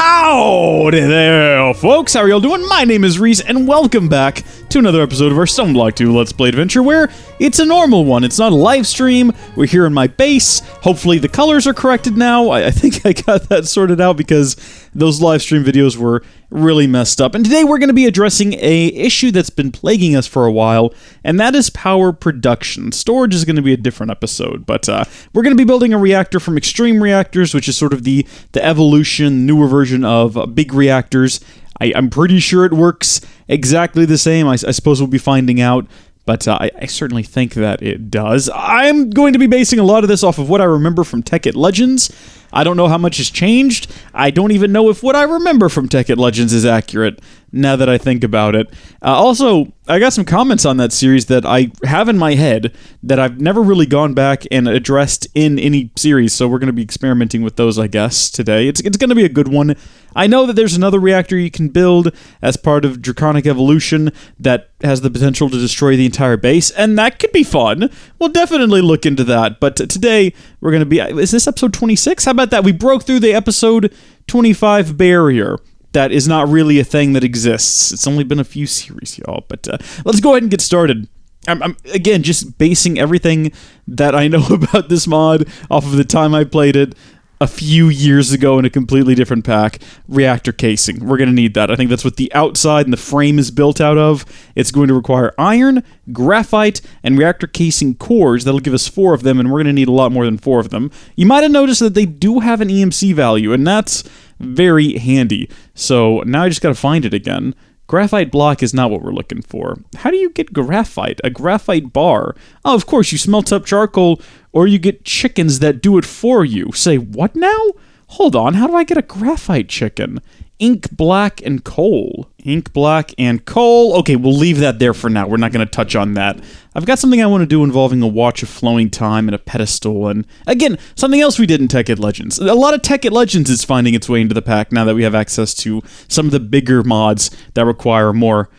Howdy there, folks! How are y'all doing? My name is Rees, and welcome back to another episode of our StoneBlock 2 Let's Play adventure, where it's a normal one. It's not a live stream. We're here in my base. Hopefully the colors are corrected now. I think I got that sorted out because those live stream videos were really messed up. And today we're going to be addressing a issue that's been plaguing us for a while, and that is power production. Storage is going to be a different episode, but we're going to be building a reactor from ExTREmE ReacTORs, which is sort of the evolution, newer version of big reactors. I'm pretty sure it works exactly the same. I suppose we'll be finding out, but I certainly think that it does. I'm going to be basing a lot of this off of what I remember from Tech It Legends. I don't know how much has changed. I don't even know if what I remember from Tech It Legends is accurate, now that I think about it. Also, I got some comments on that series that I have in my head that I've never really gone back and addressed in any series, so we're going to be experimenting with those, I guess, today. It's going to be a good one. I know that there's another reactor you can build as part of Draconic Evolution that has the potential to destroy the entire base, and that could be fun. We'll definitely look into that, but today we're going to be... Is this episode 26? How about that? We broke through the episode 25 barrier. That is not really a thing that exists. It's only been a few series, y'all, but let's go ahead and get started. I'm again, just basing everything that I know about this mod off of the time I played it a few years ago in a completely different pack. Reactor Casing. We're going to need that. I think that's what the outside and the frame is built out of. It's going to require iron, graphite, and reactor casing cores. That'll give us 4 of them, and we're going to need a lot more than 4 of them. You might have noticed that they do have an EMC value, and that's very handy. So now I just got to find it again. Graphite block is not what we're looking for. How do you get graphite? A graphite bar? Oh, of course, you smelt up charcoal, or you get chickens that do it for you. Say, what now? Hold on, how do I get a graphite chicken? Ink, black, and coal. Ink, black, and coal. Okay, we'll leave that there for now. We're not going to touch on that. I've got something I want to do involving a watch of flowing time and a pedestal, and again, something else we did in Tech It Legends. A lot of Tech It Legends is finding its way into the pack now that we have access to some of the bigger mods that require more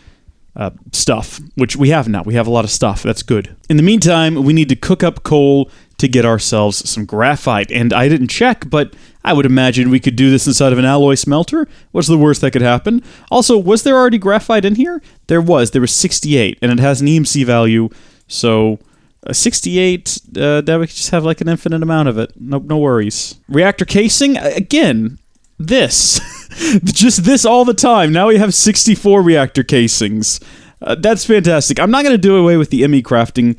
stuff, which we have now. We have a lot of stuff. That's good. In the meantime, we need to cook up coal to get ourselves some graphite, and I didn't check, but I would imagine we could do this inside of an alloy smelter. What's the worst that could happen? Also, was there already graphite in here? There was 68, and it has an EMC value, so 68, that we could just have like an infinite amount of it. No worries. Reactor casing, again, this. Just this all the time. Now we have 64 reactor casings. That's fantastic. I'm not going to do away with the Emmy crafting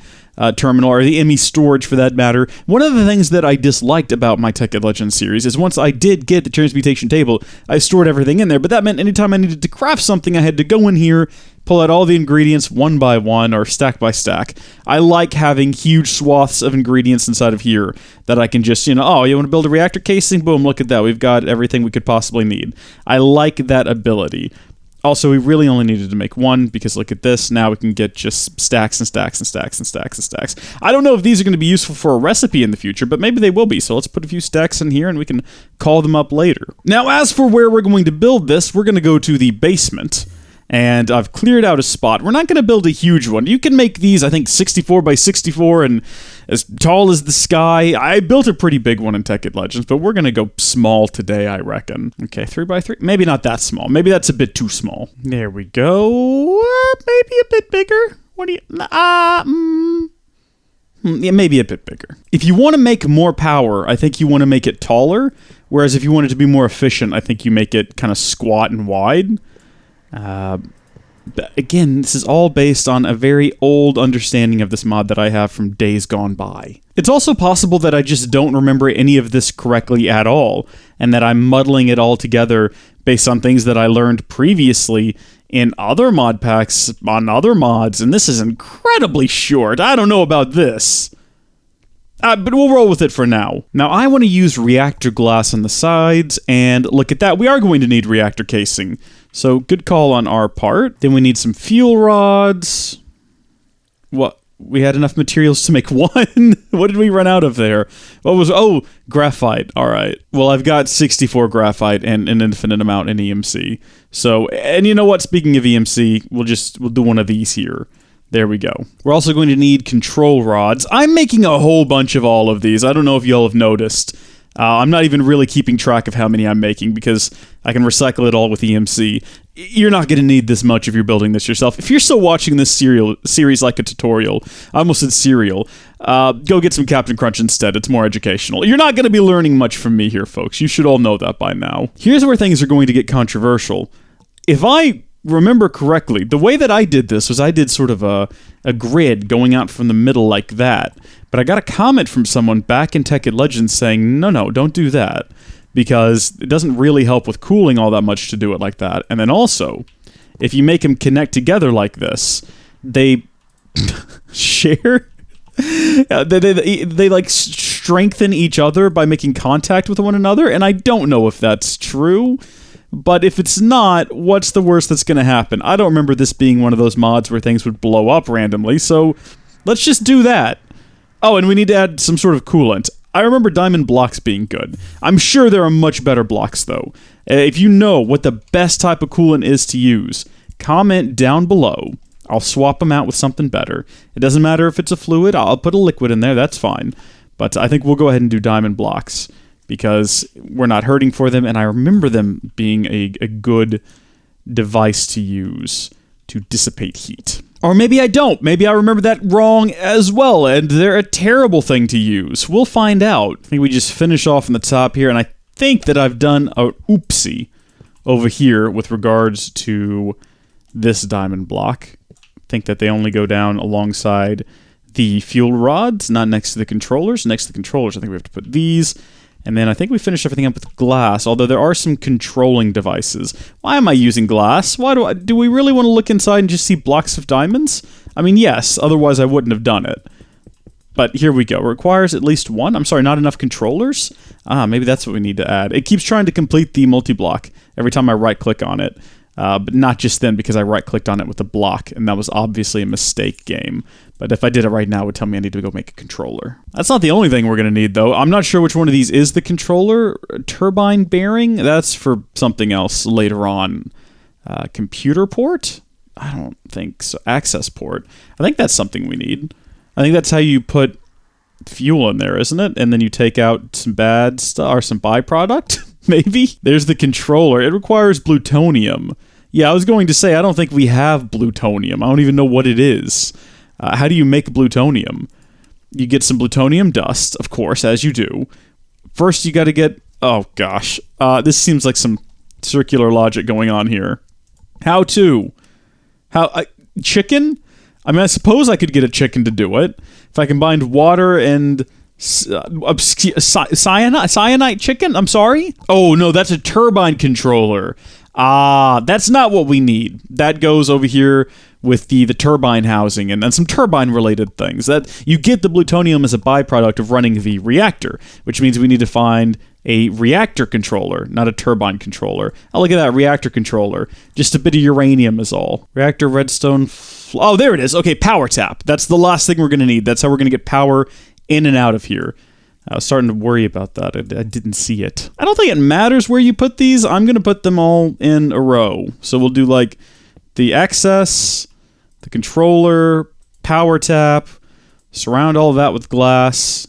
terminal, or the Emmy storage for that matter. One of the things that I disliked about my Tech It Legends series is once I did get the transmutation table, I stored everything in there, but that meant anytime I needed to craft something, I had to go in here, pull out all the ingredients one by one, or stack by stack. I like having huge swaths of ingredients inside of here that I can just, oh, you want to build a reactor casing? Boom, look at that. We've got everything we could possibly need. I like that ability. Also, we really only needed to make 1, because look at this, now we can get just stacks and stacks and stacks and stacks and stacks. I don't know if these are going to be useful for a recipe in the future, but maybe they will be, so let's put a few stacks in here and we can call them up later. Now, as for where we're going to build this, we're going to go to the basement, and I've cleared out a spot. We're not going to build a huge one. You can make these, I think, 64 by 64 and as tall as the sky. I built a pretty big one in Tech It Legends, but we're going to go small today, I reckon. Okay, 3 by 3. Maybe not that small. Maybe that's a bit too small. There we go. Maybe a bit bigger. What do you... yeah, maybe a bit bigger. If you want to make more power, I think you want to make it taller, whereas if you want it to be more efficient, I think you make it kind of squat and wide. Again, this is all based on a very old understanding of this mod that I have from days gone by. It's also possible that I just don't remember any of this correctly at all, and that I'm muddling it all together based on things that I learned previously in other mod packs on other mods, and this is incredibly short. I don't know about this. But we'll roll with it for now. Now, I want to use reactor glass on the sides, and look at that, we are going to need reactor casing. So, good call on our part. Then we need some fuel rods. What? We had enough materials to make 1? What did we run out of there? What was... Oh, graphite. All right. Well, I've got 64 graphite and an infinite amount in EMC. So, and you know what? Speaking of EMC, we'll do one of these here. There we go. We're also going to need control rods. I'm making a whole bunch of all of these. I don't know if y'all have noticed. I'm not even really keeping track of how many I'm making because I can recycle it all with EMC. You're not going to need this much if you're building this yourself. If you're still watching this series like a tutorial, I almost said serial, go get some Captain Crunch instead. It's more educational. You're not going to be learning much from me here, folks. You should all know that by now. Here's where things are going to get controversial. If I remember correctly, the way that I did this was I did sort of a grid going out from the middle like that. But I got a comment from someone back in Tech at Legends saying, no, don't do that. Because it doesn't really help with cooling all that much to do it like that. And then also, if you make them connect together like this, they share... they like strengthen each other by making contact with one another. And I don't know if that's true. But if it's not, what's the worst that's going to happen? I don't remember this being one of those mods where things would blow up randomly. So let's just do that. Oh, and we need to add some sort of coolant. I remember diamond blocks being good. I'm sure there are much better blocks, though. If you know what the best type of coolant is to use, comment down below. I'll swap them out with something better. It doesn't matter if it's a fluid. I'll put a liquid in there. That's fine. But I think we'll go ahead and do diamond blocks because we're not hurting for them, and I remember them being a good device to use to dissipate heat. Or maybe I don't. Maybe I remember that wrong as well, and they're a terrible thing to use. We'll find out. I think we just finish off on the top here, and I think that I've done a oopsie over here with regards to this diamond block. I think that they only go down alongside the fuel rods, not next to the controllers. Next to the controllers, I think we have to put these. And then I think we finished everything up with glass, although there are some controlling devices. Why am I using glass? Why do we really want to look inside and just see blocks of diamonds? I mean, yes, otherwise I wouldn't have done it. But here we go. It requires at least one. I'm sorry, not enough controllers? Maybe that's what we need to add. It keeps trying to complete the multi-block every time I right-click on it. But not just then, because I right-clicked on it with a block, and that was obviously a mistake game. But if I did it right now, it would tell me I need to go make a controller. That's not the only thing we're going to need, though. I'm not sure which one of these is the controller. Turbine bearing? That's for something else later on. Computer port? I don't think so. Access port. I think that's something we need. I think that's how you put fuel in there, isn't it? And then you take out some bad stuff, or some byproduct? Maybe? There's the controller. It requires plutonium. Yeah, I was going to say, I don't think we have plutonium. I don't even know what it is. How do you make plutonium? You get some plutonium dust, of course, as you do. First, you got to get... Oh, gosh. This seems like some circular logic going on here. How to? Chicken? I mean, I suppose I could get a chicken to do it. If I combined water and... cyanide chicken? I'm sorry? Oh, no, that's a turbine controller. That's not what we need. That goes over here with the turbine housing and some turbine-related things. That you get the plutonium as a byproduct of running the reactor, which means we need to find a reactor controller, not a turbine controller. Oh, look at that, reactor controller. Just a bit of uranium is all. Reactor redstone... Oh, there it is. Okay, power tap. That's the last thing we're going to need. That's how we're going to get power in and out of here. I was starting to worry about that. I didn't see it. I don't think it matters where you put these. I'm going to put them all in a row. So we'll do like the access, the controller, power tap, surround all of that with glass.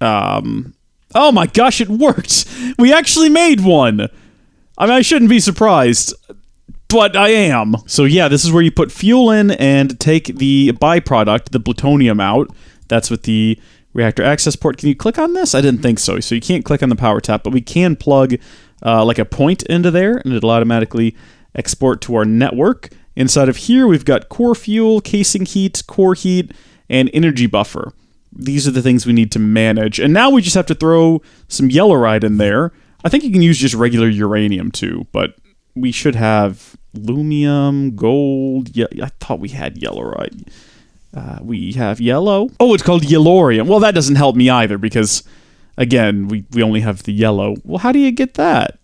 Oh my gosh, it worked! We actually made one! I mean, I shouldn't be surprised, but I am. So yeah, this is where you put fuel in and take the byproduct, the plutonium, out. That's with the Reactor Accessport. Can you click on this? I didn't think so. So you can't click on the power tap, but we can plug like a point into there, and it'll automatically export to our network. Inside of here, we've got core fuel, casing heat, core heat, and energy buffer. These are the things we need to manage. And now we just have to throw some yellorite in there. I think you can use just regular uranium too, but we should have lumium, gold. Yeah, I thought we had yellorite. We have yellow. Oh, it's called yellorium. Well, that doesn't help me either because, again, we only have the yellow. Well, how do you get that?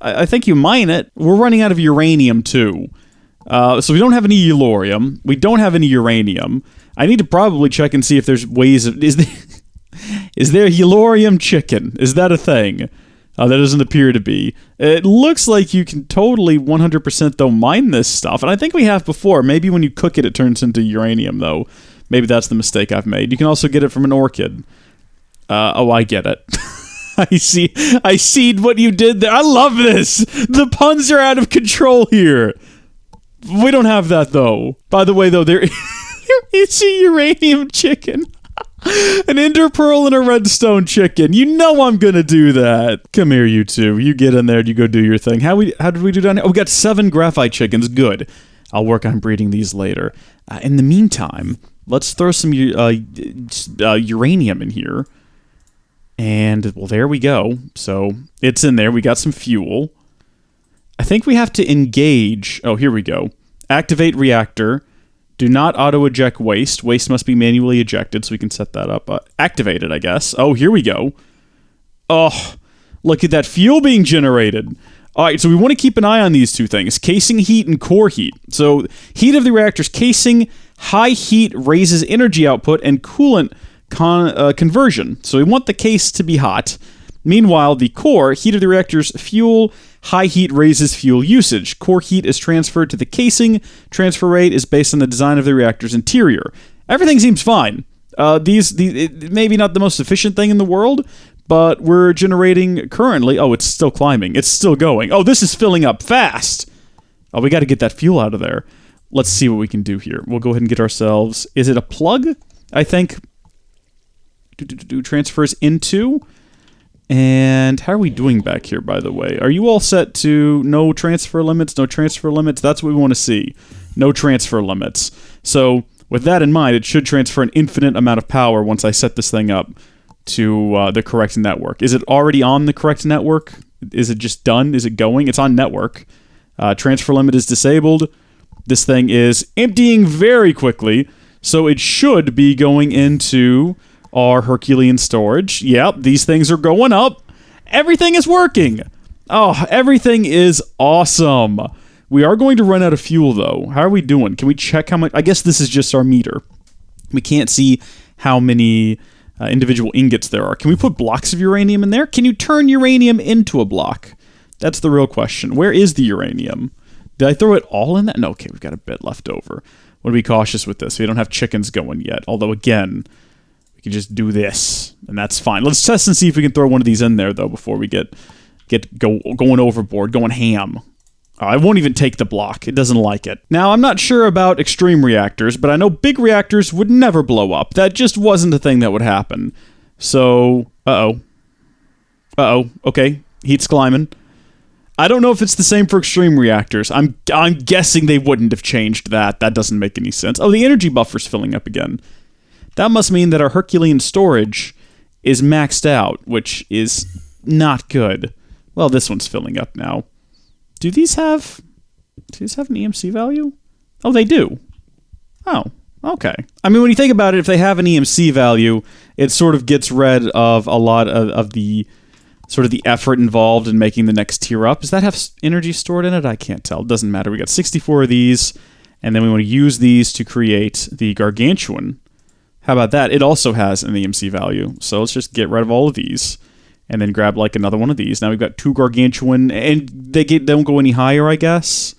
I think you mine it. We're running out of uranium too. So we don't have any yellorium. We don't have any uranium. I need to probably check and see if there's ways of... Is there yellorium chicken? Is that a thing? That doesn't appear to be. It looks like you can totally 100% though mine this stuff. And I think we have before. Maybe when you cook it, it turns into uranium though. Maybe that's the mistake I've made. You can also get it from an orchid. Oh, I get it. I see what you did there. I love this. The puns are out of control here. We don't have that, though. By the way, though, there is a uranium chicken. An ender pearl and a redstone chicken. You know I'm gonna do that. Come here, you two. You get in there and you go do your thing. How did we do down here? Oh, we got 7 graphite chickens. Good. I'll work on breeding these later. In the meantime, let's throw some uranium in here. And, well, there we go. So, it's in there. We got some fuel. I think we have to engage. Oh, here we go. Activate reactor. Do not auto-eject waste. Waste must be manually ejected, so we can set that up. Activate it, I guess. Oh, here we go. Oh, look at that fuel being generated. All right, so we want to keep an eye on these 2 things. Casing heat and core heat. So, heat of the reactor's casing, high heat raises energy output, and coolant conversion. So we want the case to be hot. Meanwhile, the core, heat of the reactor's fuel, high heat raises fuel usage. Core heat is transferred to the casing. Transfer rate is based on the design of the reactor's interior. Everything seems fine. Maybe not the most efficient thing in the world, but we're generating currently... Oh, it's still climbing. It's still going. Oh, this is filling up fast. Oh, we got to get that fuel out of there. Let's see what we can do here. We'll go ahead and get ourselves... Is it a plug? I think... Transfers into... And how are we doing back here, by the way? Are you all set to no transfer limits? No transfer limits? That's what we want to see. No transfer limits. So, with that in mind, it should transfer an infinite amount of power once I set this thing up to the correct network. Is it already on the correct network? Is it just done? Is it going? It's on network. Transfer limit is disabled. This thing is emptying very quickly, so it should be going into... our Herculean storage. Yep, these things are going up. Everything is working. Oh, everything is awesome. We are going to run out of fuel, though. How are we doing? Can we check how much? I guess this is just our meter. We can't see how many individual ingots there are. Can we put blocks of uranium in there? Can you turn uranium into a block? That's the real question. Where is the uranium? Did I throw it all in that? No, okay, we've got a bit left over. Want to be cautious with this. We don't have chickens going yet. Although, again... You just do this, and that's fine. Let's test and see if we can throw one of these in there, though, before we get going overboard, going ham. I won't even take the block. It doesn't like it. Now, I'm not sure about extreme reactors, but I know big reactors would never blow up. That just wasn't a thing that would happen. So, okay, heat's climbing. I don't know if it's the same for extreme reactors. I'm guessing they wouldn't have changed that. That doesn't make any sense. Oh, the energy buffer's filling up again. That must mean that our Herculean storage is maxed out, which is not good. Well, this one's filling up now. Do these have an EMC value? Oh, they do. Oh, okay. I mean, when you think about it, if they have an EMC value, it sort of gets rid of a lot of the sort of the effort involved in making the next tier up. Does that have energy stored in it? I can't tell. It doesn't matter. We got 64 of these, and then we want to use these to create the Gargantuan. How about that? It also has an EMC value. So let's just get rid of all of these and then grab like another one of these. Now we've got 2 Gargantuan, and they don't go any higher, I guess.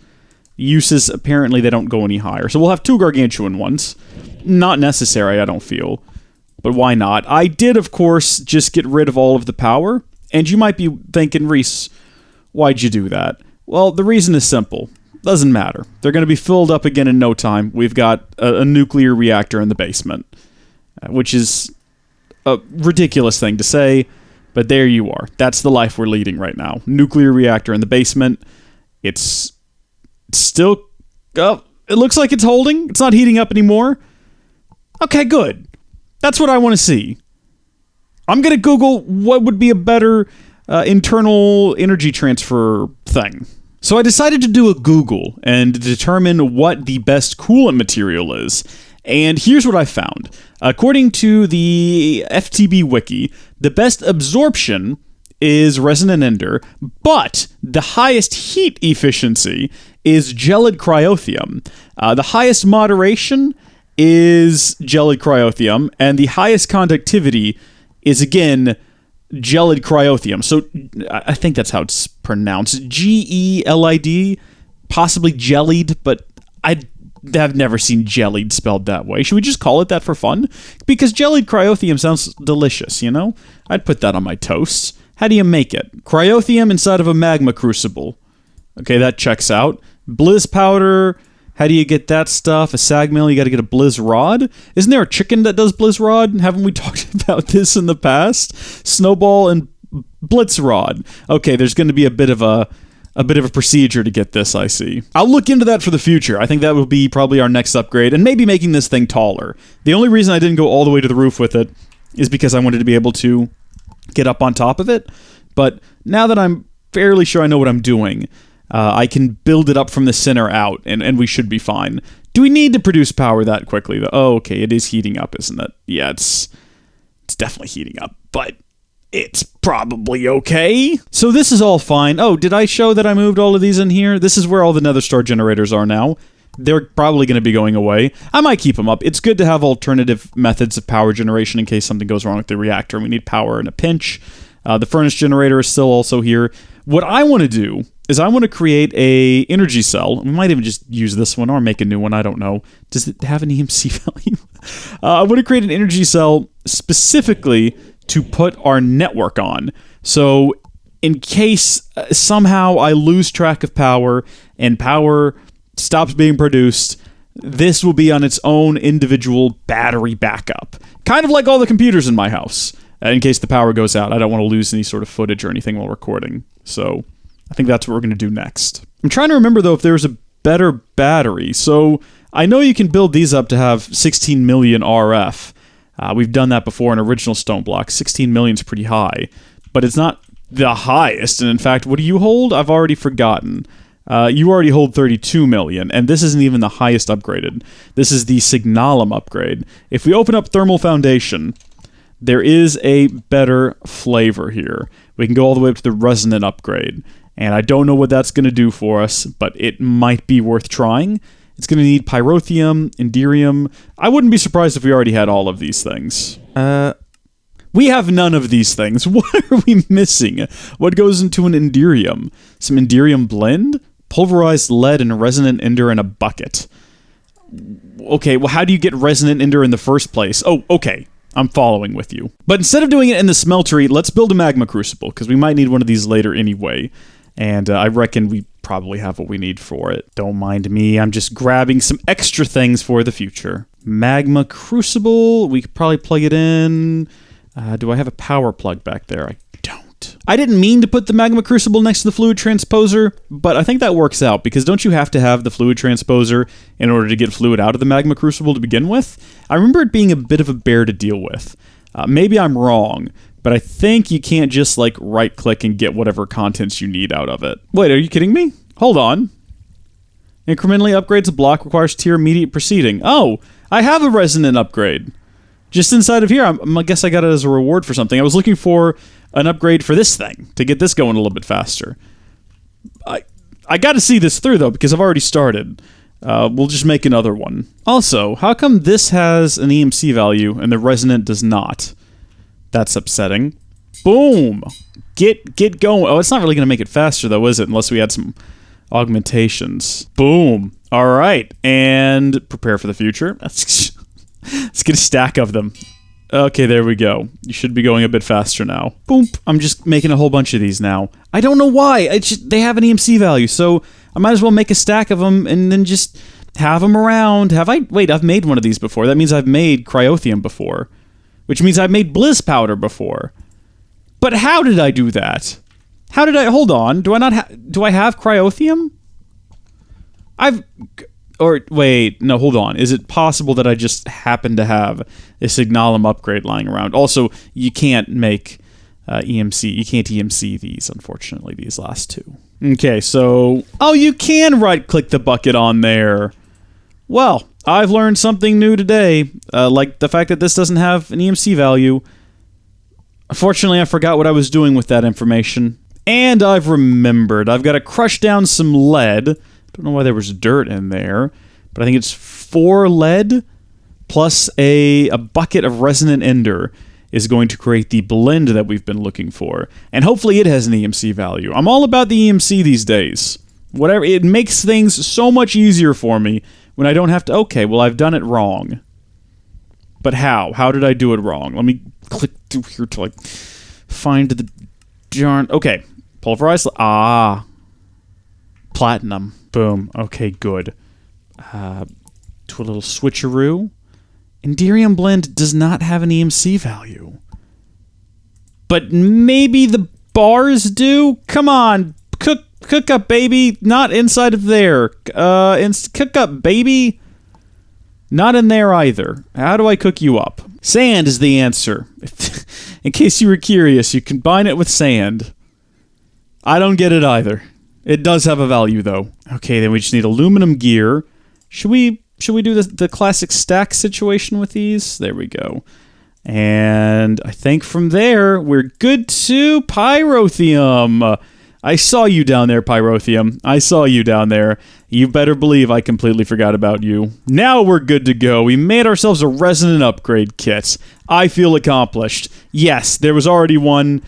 Uses, apparently they don't go any higher. So we'll have 2 Gargantuan ones. Not necessary, I don't feel. But why not? I did, of course, just get rid of all of the power. And you might be thinking, Reese, why'd you do that? Well, the reason is simple. Doesn't matter. They're going to be filled up again in no time. We've got a nuclear reactor in the basement. Which is a ridiculous thing to say, but there you are. That's the life we're leading right now. Nuclear reactor in the basement. It's still... it looks like it's holding. It's not heating up anymore. Okay, good. That's what I want to see. I'm going to Google what would be a better internal energy transfer thing. So I decided to do a Google and determine what the best coolant material is. And here's what I found. According to the FTB wiki, the best absorption is resonant ender, but the highest heat efficiency is gelid cryothium. The highest moderation is gelid cryothium, and the highest conductivity is, again, gelid cryothium. So I think that's how it's pronounced. Gelid, possibly jellied, but I've never seen jellied spelled that way. Should we just call it that for fun? Because gelid cryothium sounds delicious, you know? I'd put that on my toast. How do you make it? Cryotheum inside of a Magma Crucible. Okay, that checks out. Blizz powder. How do you get that stuff? A sag mill, you got to get a blizz rod. Isn't there a chicken that does blizz rod? Haven't we talked about this in the past? Snowball and blitz rod. Okay, there's going to be a bit of a procedure to get this, I see. I'll look into that for the future. I think that will be probably our next upgrade, and maybe making this thing taller. The only reason I didn't go all the way to the roof with it is because I wanted to be able to get up on top of it. But now that I'm fairly sure I know what I'm doing, I can build it up from the center out, and we should be fine. Do we need to produce power that quickly, though? Oh, okay, it is heating up, isn't it? Yeah, it's definitely heating up, but it's probably okay. So this is all fine. Oh, did I show that I moved all of these in here? This is where all the nether star generators are now. They're probably going to be going away. I might keep them up. It's good to have alternative methods of power generation in case something goes wrong with the reactor and we need power in a pinch. The furnace generator is still also here. What I want to do is I want to create a energy cell. We might even just use this one or make a new one. I don't know. Does it have an EMC value? I want to create an energy cell specifically to put our network on. So in case somehow I lose track of power and power stops being produced, this will be on its own individual battery backup. Kind of like all the computers in my house. In case the power goes out, I don't want to lose any sort of footage or anything while recording. So I think that's what we're going to do next. I'm trying to remember, though, if there's a better battery. So I know you can build these up to have 16 million RF. We've done that before in original StoneBlock. 16 million is pretty high, but it's not the highest. And in fact, what do you hold? I've already forgotten. You already hold 32 million, and this isn't even the highest upgraded. This is the Signalum upgrade. If we open up Thermal Foundation, there is a better flavor here. We can go all the way up to the Resonant Upgrade, and I don't know what that's going to do for us, but it might be worth trying. It's going to need Pyrotheum, Enderium. I wouldn't be surprised if we already had all of these things. We have none of these things. What are we missing? What goes into an Enderium? Some Enderium blend? Pulverized lead and resonant ender in a bucket. Okay, well, how do you get resonant ender in the first place? Oh, okay. I'm following with you. But instead of doing it in the smeltery, let's build a Magma Crucible, because we might need one of these later anyway. And I reckon we probably have what we need for it. Don't mind me, I'm just grabbing some extra things for the future. Magma Crucible, we could probably plug it in. Do I have a power plug back there? I don't. I didn't mean to put the Magma Crucible next to the fluid transposer, but I think that works out, because don't you have to have the fluid transposer in order to get fluid out of the Magma Crucible to begin with? I remember it being a bit of a bear to deal with. Maybe I'm wrong, but I think you can't just, like, right-click and get whatever contents you need out of it. Wait, are you kidding me? Hold on. Incrementally upgrades a block, requires tier immediate proceeding. Oh, I have a resonant upgrade. Just inside of here, I guess I got it as a reward for something. I was looking for an upgrade for this thing, to get this going a little bit faster. I got to see this through, though, because I've already started. We'll just make another one. Also, how come this has an EMC value and the resonant does not? That's upsetting. Boom! Get going. Oh, it's not really going to make it faster, though, is it? Unless we add some augmentations. Boom. All right. And prepare for the future. Let's get a stack of them. Okay, there we go. You should be going a bit faster now. Boom. I'm just making a whole bunch of these now. I don't know why. They have an EMC value, so I might as well make a stack of them and then just have them around. Wait, I've made one of these before. That means I've made Cryotheum before, which means I've made Blizz powder before. But how did I do that? How did I... Hold on. Do I have Cryotheum? Or, wait, no, hold on. Is it possible that I just happen to have a Signalum upgrade lying around? Also, you can't make EMC. You can't EMC these, unfortunately, these last two. Okay, so... Oh, you can right-click the bucket on there. Well, I've learned something new today. Like the fact that this doesn't have an EMC value. Unfortunately, I forgot what I was doing with that information. And I've remembered. I've got to crush down some lead. Don't know why there was dirt in there, but I think it's 4 lead plus a bucket of resonant ender is going to create the blend that we've been looking for. And hopefully it has an EMC value. I'm all about the EMC these days. Whatever, it makes things so much easier for me when I don't have to... Okay, well, I've done it wrong. But how? How did I do it wrong? Let me click through here to, like, find the darn. Okay. Pulverized. Platinum. Boom. Okay, good. To a little switcheroo. Enderium Blend does not have an EMC value. But maybe the bars do? Come on. Cook up, baby. Not inside of there. Cook up, baby. Not in there either. How do I cook you up? Sand is the answer. In case you were curious, you combine it with sand. I don't get it either. It does have a value, though. Okay, then we just need aluminum gear. Should we do the classic stack situation with these? There we go. And I think from there, we're good to Pyrotheum. I saw you down there, Pyrotheum. I saw you down there. You better believe I completely forgot about you. Now we're good to go. We made ourselves a Resonant Upgrade kit. I feel accomplished. Yes, there was already one,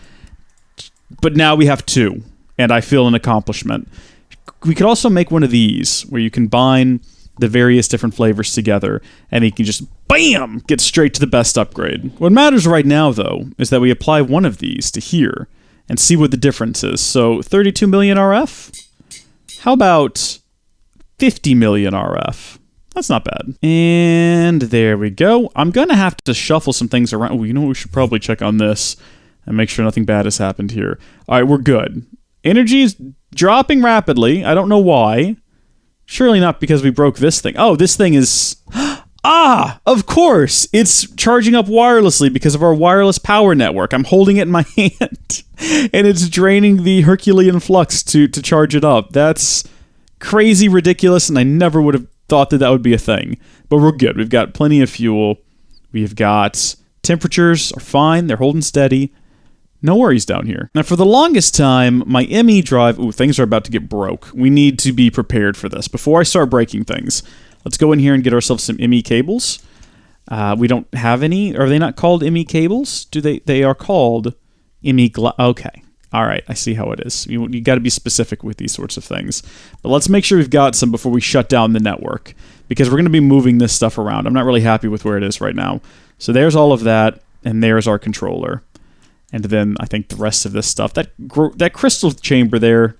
but now we have two, and I feel an accomplishment. We could also make one of these, where you combine the various different flavors together, and you can just, BAM! Get straight to the best upgrade. What matters right now, though, is that we apply one of these to here, and see what the difference is. So, 32 million RF? How about 50 million RF? That's not bad. And there we go. I'm gonna have to shuffle some things around. Oh, you know what? We should probably check on this and make sure nothing bad has happened here. Alright, we're good. Energy is dropping rapidly. I don't know why. Surely not because we broke this thing. Oh, this thing is... of course! It's charging up wirelessly because of our wireless power network. I'm holding it in my hand, and it's draining the Herculean flux to charge it up. That's crazy ridiculous, and I never would have thought that would be a thing. But we're good. We've got plenty of fuel. We've got... temperatures are fine. They're holding steady. No worries down here. Now, for the longest time, my Emmy drive... Ooh, things are about to get broke. We need to be prepared for this. Before I start breaking things... Let's go in here and get ourselves some Emmy cables. We don't have any. Are they not called Emmy cables? They are called Emmy okay. All right, I see how it is. You got to be specific with these sorts of things. But let's make sure we've got some before we shut down the network, because we're going to be moving this stuff around. I'm not really happy with where it is right now. So there's all of that, and there's our controller. And then I think the rest of this stuff. That crystal chamber there,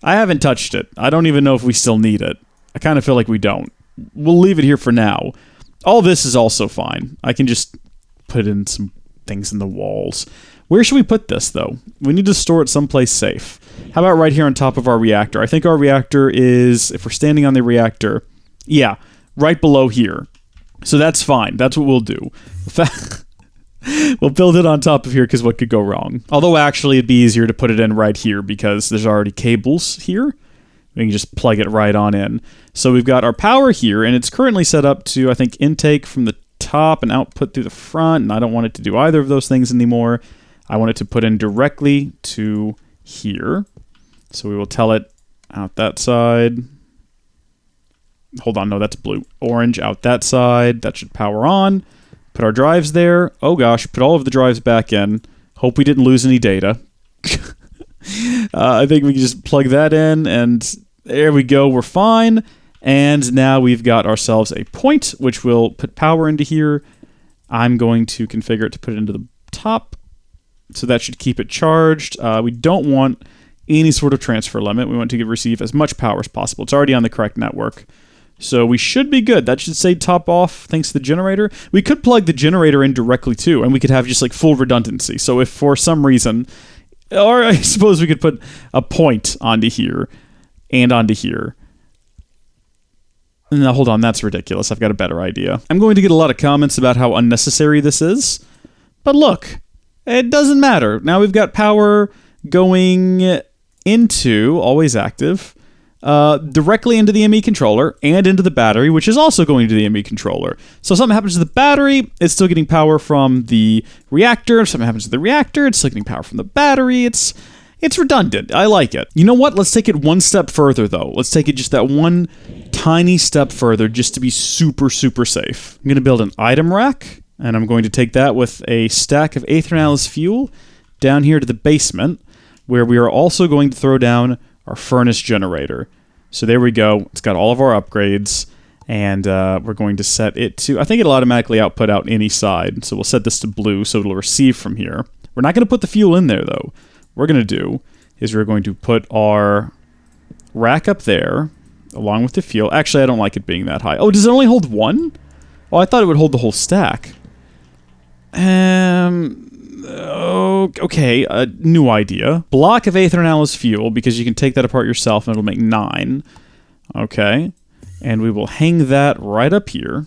I haven't touched it. I don't even know if we still need it. I kind of feel like we don't. We'll leave it here for now. All this is also fine. I can just put in some things in the walls. Where should we put this, though? We need to store it someplace safe. How about right here on top of our reactor? I think our reactor is, if we're standing on the reactor, yeah, right below here. So that's fine. That's what we'll do. We'll build it on top of here, because what could go wrong? Although, actually, it'd be easier to put it in right here, because there's already cables here. We can just plug it right on in. So we've got our power here, and it's currently set up to, I think, intake from the top and output through the front, and I don't want it to do either of those things anymore. I want it to put in directly to here. So we will tell it out that side. Hold on, no, that's blue. Orange out that side. That should power on. Put our drives there. Oh gosh, put all of the drives back in. Hope we didn't lose any data. I think we can just plug that in, and there we go, we're fine. And now we've got ourselves a point, which will put power into here. I'm going to configure it to put it into the top, so that should keep it charged. We don't want any sort of transfer limit. We want to receive as much power as possible. It's already on the correct network, so we should be good. That should say top off thanks to the generator. We could plug the generator in directly too, and we could have just like full redundancy. So if for some reason... Or I suppose we could put a point onto here and onto here. No, hold on, that's ridiculous. I've got a better idea. I'm going to get a lot of comments about how unnecessary this is. But look, it doesn't matter. Now we've got power going into, always active, directly into the Emmy controller and into the battery, which is also going to the Emmy controller. So if something happens to the battery, it's still getting power from the reactor. If something happens to the reactor, it's still getting power from the battery. It's redundant. I like it. You know what? Let's take it one step further, though. Let's take it just that one tiny step further just to be super, super safe. I'm going to build an item rack, and I'm going to take that with a stack of Aethernalis fuel down here to the basement, where we are also going to throw down our furnace generator. So there we go. It's got all of our upgrades, and we're going to set it to... I think it'll automatically output out any side, so we'll set this to blue so it'll receive from here. We're not going to put the fuel in there, though. we're going to do is we're going to put our rack up there, along with the fuel. Actually, I don't like it being that high. Oh, does it only hold one? Oh, I thought it would hold the whole stack. Okay, new idea. Block of Aethernail as fuel, because you can take that apart yourself and it'll make 9. Okay. And we will hang that right up here.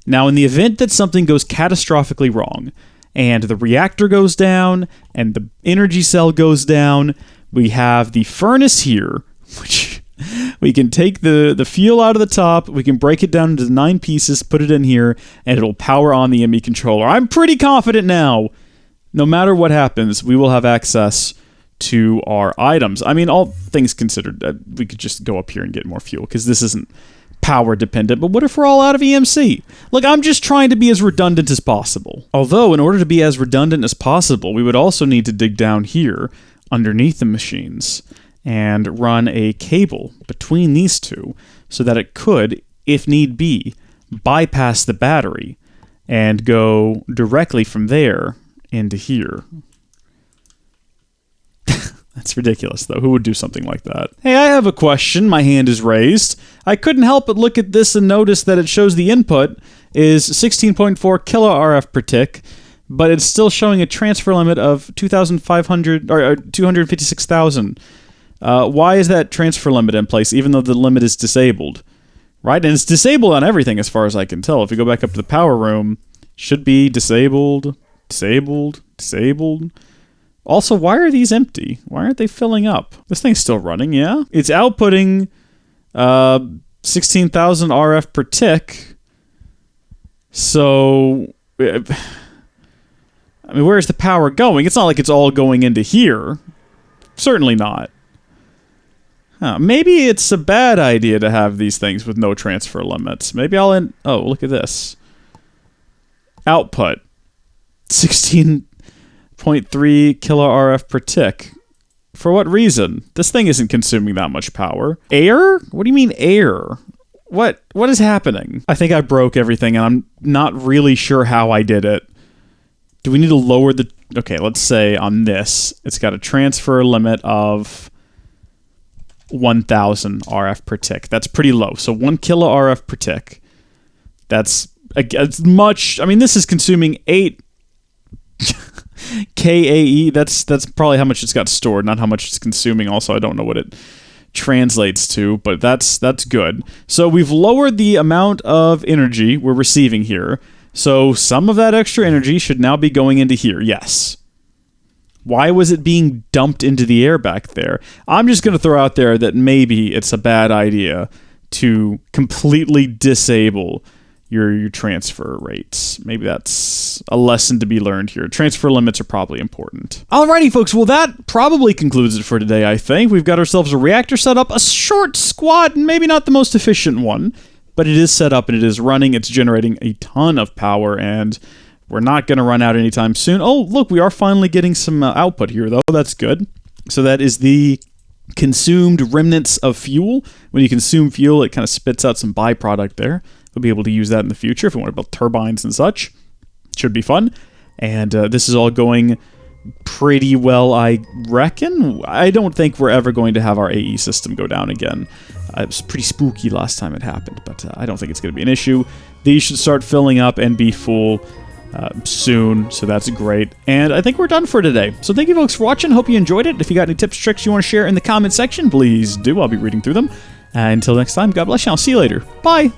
Now, in the event that something goes catastrophically wrong, and the reactor goes down, and the energy cell goes down, we have the furnace here, which we can take the fuel out of the top, we can break it down into 9 pieces, put it in here, and it'll power on the Emmy controller. I'm pretty confident now, no matter what happens, we will have access to our items. I mean, all things considered, we could just go up here and get more fuel, because this isn't power dependent, but what if we're all out of EMC? Look, I'm just trying to be as redundant as possible. Although, in order to be as redundant as possible, we would also need to dig down here underneath the machines and run a cable between these two so that it could, if need be, bypass the battery and go directly from there into here. That's ridiculous, though. Who would do something like that? Hey, I have a question. My hand is raised. I couldn't help but look at this and notice that it shows the input is 16.4 kilo RF per tick, but it's still showing a transfer limit of 2,500 or 256,000. Why is that transfer limit in place, even though the limit is disabled? Right? And it's disabled on everything, as far as I can tell. If you go back up to the power room, should be disabled, disabled, disabled. Also, why are these empty? Why aren't they filling up? This thing's still running, yeah? It's outputting 16,000 RF per tick. So, I mean, where's the power going? It's not like it's all going into here. Certainly not. Huh, maybe it's a bad idea to have these things with no transfer limits. Maybe I'll end... Oh, look at this. Output. 16.3 kilo RF per tick. For what reason? This thing isn't consuming that much power. Air? What do you mean air? What is happening? I think I broke everything, and I'm not really sure how I did it. Do we need to lower the... Okay, let's say on this, it's got a transfer limit of 1,000 RF per tick. That's pretty low. So 1 kilo RF per tick. That's much... I mean, this is consuming 8 KAE. That's probably how much it's got stored, not how much it's consuming. Also, I don't know what it translates to, but that's good. So we've lowered the amount of energy we're receiving here. So some of that extra energy should now be going into here. Yes. Why was it being dumped into the air back there? I'm just going to throw out there that maybe it's a bad idea to completely disable your transfer rates. Maybe that's a lesson to be learned here. Transfer limits are probably important. Alrighty, folks. Well, that probably concludes it for today, I think. We've got ourselves a reactor set up, a short squad, maybe not the most efficient one, but it is set up and it is running. It's generating a ton of power, and we're not going to run out anytime soon. Oh, look, we are finally getting some output here, though. That's good. So that is the consumed remnants of fuel. When you consume fuel, it kind of spits out some byproduct there. We'll be able to use that in the future if we want to build turbines and such. Should be fun. And this is all going pretty well, I reckon. I don't think we're ever going to have our AE system go down again. It was pretty spooky last time it happened, but I don't think it's going to be an issue. These should start filling up and be full soon, so that's great. And I think we're done for today. So thank you folks for watching. Hope you enjoyed it. If you got any tips, tricks you want to share in the comment section, please do. I'll be reading through them. Until next time, God bless you. I'll see you later. Bye.